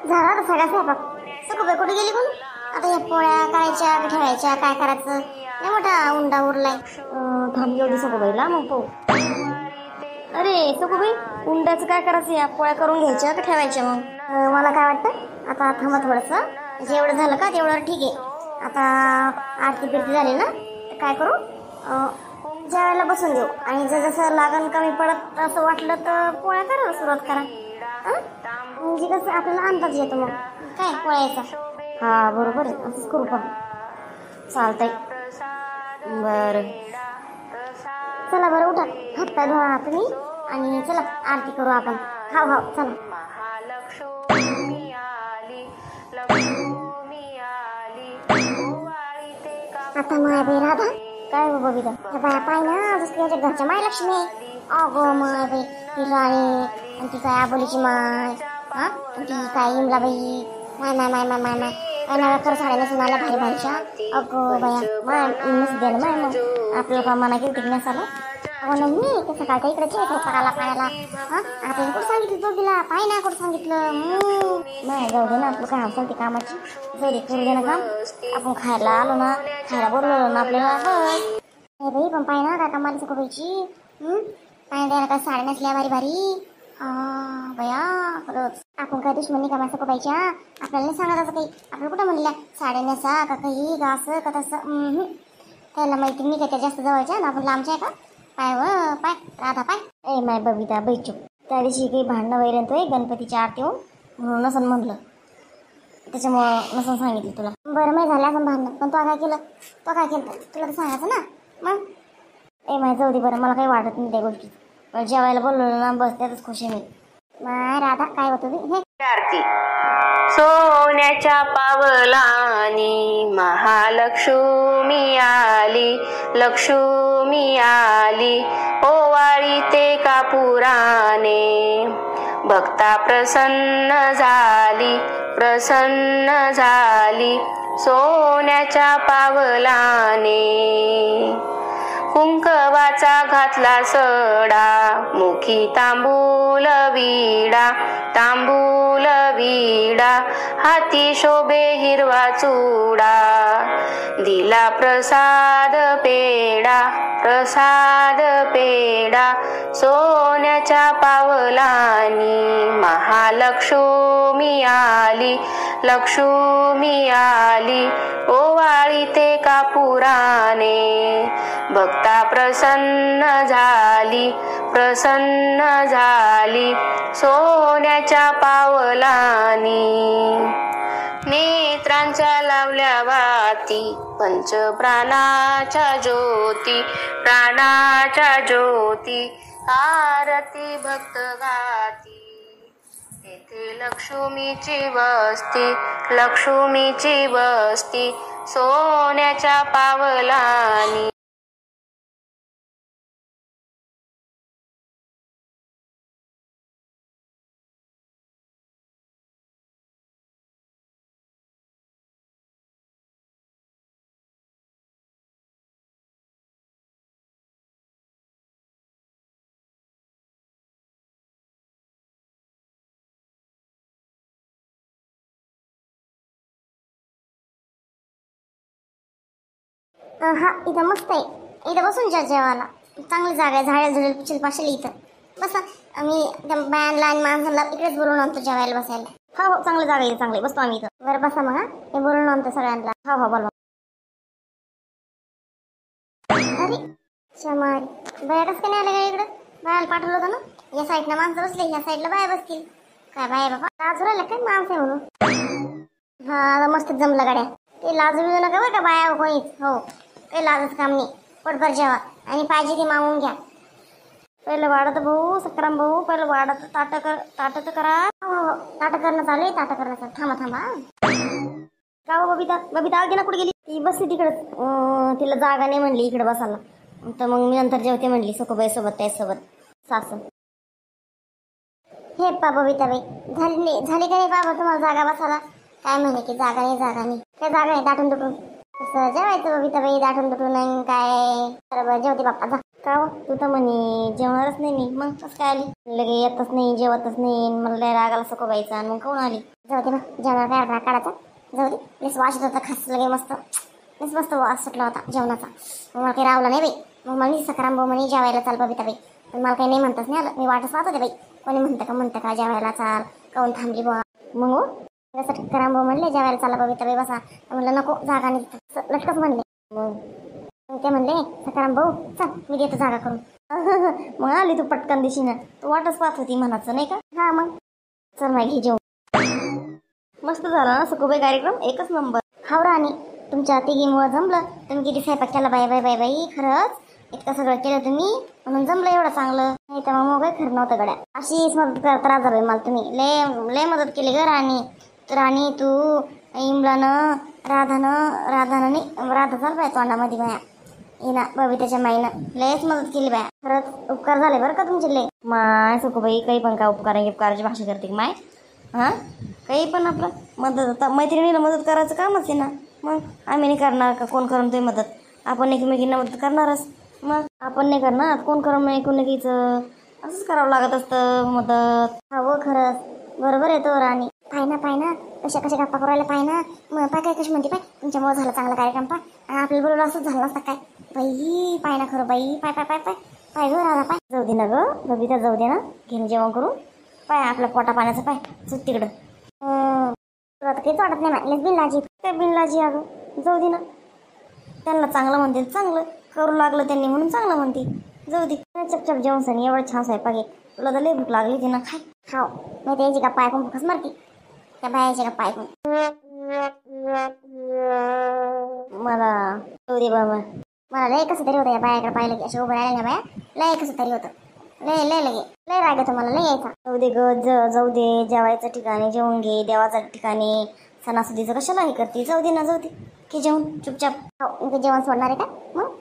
झाला आता सगळा स्वयंपाक. सकोबाई कुठे गेली कोण? आता या पोळ्या करायच्या का ठेवायच्या, काय करायचं? लय मोठा उंडा उरलाय. थांब येऊ दे सकोबाईला मग पाहू. अरे सकोबाई, उंड्याचं काय करायचं? या पोळ्या करून घ्यायच्या का ठेवायच्या? मग मला काय वाटतं, आता थांबा थोडंसं. म्हणजे एवढं झालं का तेवढं ठीक आहे. आता आरती बिरती झाली ना, तर काय करू, जेवायला बसून देऊ. आणि जर जसं लागण कमी पडत असं वाटलं तर पोळ्या करायला सुरुवात करा. म्हणजे कसं आपल्याला अंदाज येतो मग काय पोळ्याचा. हा बरोबर आहे, असंच करू पण. चालतंय बरं. चला बरं उठा, हात पाय धुवा तुम्ही आणि चला आरती करू आपण. हाव हाव चला. आता माय बाई राधा काय हो बबिता, त्या बाया पाय ना जसं त्याच्या घरच्या माय लक्ष्मी आहे. अगं माय बाई, ती राणी आणि ती काय आबोलीची माय, हा ती काय इमलाबाई, माय माय माय माय माय माय काय नव्या खरं साड्या नसून आल्या भारी भारीच्या. अगं बाया माय नसू द्यायला माय, मग आपल्याला का मना केली तिकडे नसाला. अगं नाही ते सकाळच्या इकडेच करायला पाहायला. हा आता कुठं सांगितलं दोघीला, पाय ना कुठं सांगितलं. नाही जाऊ दे ना, आपलं काय हवं ती कामाची. जाऊ दे करू दे ना काम. आपण खायला आलो ना, खायला बोललो ना आपल्याला बस. नाही बाई पण पाय ना काय कामाला सकोबाईची. पाय द्यायला काय साड्या नसल्या भारी भारी. बया खरंच आपण काय दुश्मनी का सकोबाईच्या. आपल्याला नाही सांगत असं काही. आपल्याला कुठं म्हणल्या साड्या नेसा का काही का असं का तसं. त्याला माहिती मी काय त्या जास्त जवळच्या ना, आपण लांबच्या आहे का. पाय व पाय राधा पाय. ए माय बबिता बैचूक, त्या दिवशी काही भांडणं वगैरे येतोय गणपतीच्या आरती होऊन म्हणून नसन म्हटलं, त्याच्यामुळं नसन सांगितलं तुला. बरं नाही झालं असं भांडणं, पण तो काय केलं, तुला तर सांगायचं ना मग. ए माय जाऊ दे बरं, मला काही वाटत नाही त्या गोष्टी. पण जेवायला बोलवलं ना बस त्यातच खुशी मी. माय राधा काय होतं हे आरती. सोन्याच्या पावलानी महालक्ष्मी आली, लक्ष्मी आली ओवाळी ते कापुराने. भक्ता प्रसन्न झाली सोन्याच्या पावलाने. कुंकवाचा घातला सडा, मुखी तांबूल विडा, हाती शोभे हिरवा चुडा. दिला प्रसाद पेडा सोन्याच्या पावलानी. महालक्ष्मी आली, लक्ष्मी आली ओवाळी ते कापुराने. भक्ता प्रसन्न झाली सोन्याच्या पावलानी. नेत्रांच्या लावल्या वाती, पंच प्राणाच्या ज्योती, आरती भक्त गाती. तेथे लक्ष्मीची वस्ती सोन्याच्या पावलानी. हा इथं मस्त आहे, इथं बसून जेवायला चांगली जागा आहे. झाडे झुडेल पिचल पाशील इथं बसा. आम्ही त्या बायांना आणि माणसांना इकडेच बोलून आणतो जेवायला बसायला. हो चांगली जागा आहे, चांगली बसतो आम्ही इथं. बरं बसा मग. हे बोलून आणतो सगळ्यांना. हो बोला. अरे शमारी बाया कसं नाही आले का इकडं? बायाला पाठवलं होतं ना, या साईडनं माणसं बसले, ह्या साईडला बाया बसतील. काय बाया बाबा लाजू राहिल्या काय माणसं आहे म्हणून. हा मस्त जमलं गाड्या. ते लाजू बिजू नका बरं का बाया कोणीच. हो काही लाजाचं काम नाही. पोटभर जेवा आणि पाहिजे ते मागून घ्या. पहिलं वाढत भाऊ सकाराम भाऊ, पहिलं वाढत ताट तर करा. हो ताट करणं चालू आहे, ताट करणं चालू. थांबा का हो बबिता आगे ना कुठे गेली? ती बसली तिकडं. तिला जागा नाही म्हणली इकडे बसायला, तर मग मी नंतर जेवते म्हणली सकोबाई सोबत त्यासोबत सासू. हे पा बबिताबाई झाली का नाही बाबा तुम्हाला जागा बसायला? काय म्हणे की जागा नाही काय जागा नाही दाटून दुटून कसं जेवायचं बबिताबाई, दाटून दुटून काय. बरोबर जेवते बाप्पा जा. का हो? तू तर म्हणे जेवणारच नाही मी, मग कसं काय आली? लगे येतच नाही, जेवतच नाही, मला लय राग आला सकोबाईचा, मग कोण आली? जाऊ दे ना, जेवणाला काय राग काढायचा, जाऊ दे. लेस वास येत होता खास लगे मस्त, लेस मस्त वास सुटला होता जेवणाचा. मग मला काही रावला नाही बाई. मग मला सकाराम भाऊ म्हणे जेवायला चाल बबिता बाई, पण मला काही नाही म्हणतच नाही आलं. मी वाटच पाहत होते बाई, कोणी म्हणतं का जेवायला चाल, काऊन थांबली बुवा. मग हो त्यासाठी सकाराम भाऊ म्हणले जेवायला चाला बबिता बाई बसा, म्हणलं नको जागा नाही, लटकच म्हणले. मग ते म्हणले सकाराम भाऊ चल मी देतो जागा करून. मग आली तू पटकन दिशीनं, तू वाटच पाहत होती म्हणाचं नाही का? हा मग चल माय घे जेवू. मस्त झाला ना सकोबाई कार्यक्रम, एकच नंबर. हाव राणी, तुमच्या तिघीमुळं जमलं. तुम्ही किती स्वयंपाक केला बाई बाई बाई बाई, खरंच इतकं सगळं केलं तुम्ही म्हणून जमलं एवढं चांगलं. नाही तर मग काही खरं नव्हतं गड्या. अशीच मदत करत राहा बाई मला तुम्ही, लय लय मदत केली ग राणी. राणी तू इमलानं राधानं नाही राधा झालं बाय तोंडामध्ये बाया ना बबिताच्या माईनं लयच मदत केली बाया. खरंच उपकार झाले बरं का तुमचे लय. माय सकोबाई काही पण का उपकाराची भाषा करते माय. हां काही पण आपलं मदत, आता मैत्रिणीला मदत करायचं कामच आहे ना. मग आम्ही नाही करणार का? कोण करून ते मदत? आपण एकमेकींना मदत करणारच. मग आपण नाही करणार कोण करून एकमेकीचं असंच करावं लागत असतं मदत. हो खरंच बरोबर आहे तो राणी. पाय ना कशा गप्पा करायला पाय ना. मग पाय काय कशी म्हणते पाय तुमच्यामुळे झाला चांगला कार्यक्रम पाय, आणि आपल्याला बरोबर असंच झालं नसतं काय बाई. पाय ना खरं बाई, पाय पाय पाय पाय पाय गं राधा पाय. जाऊ दे ना ग बबिता, जाऊ दे ना, घेऊन जेवण करू पाय आपल्या पोटा पाण्याचं पाय सुट तिकडं. तुला तर काहीच वाटत नाही माहिती बिनलाजी, काय बिनलाजी अगं. जाऊ दे ना, त्यांना चांगलं म्हणते चांगलं करू लागलं त्यांनी म्हणून चांगलं म्हणते. जाऊ दे चपचप जेवण सनी, एवढं छान स्वयंपाक आहे. तुला तर लय भूक लागली ती ना, खाय खाव. मी त्याची गप्पा ऐकून भूकच मारती, त्या बायाची गप्पा ऐकून. मला जाऊ दे बाबा, मला लय कसं तरी होतं या बायाकडे पाहिलं की, अशा उभं राहिल्या ना बाया लय कसं तरी होतं. लय लय लगे लय राग येतो मला, लय यायचा. जाऊ दे ग जाऊ दे, जेवायचं ठिकाणी जेवून घे, देवाच्या ठिकाणी सणासुदीचं कशाला हे करते. जाऊ दे ना, जाऊ दे की जेवण चुपचाप. हो जेवण सोडणार आहे का? मग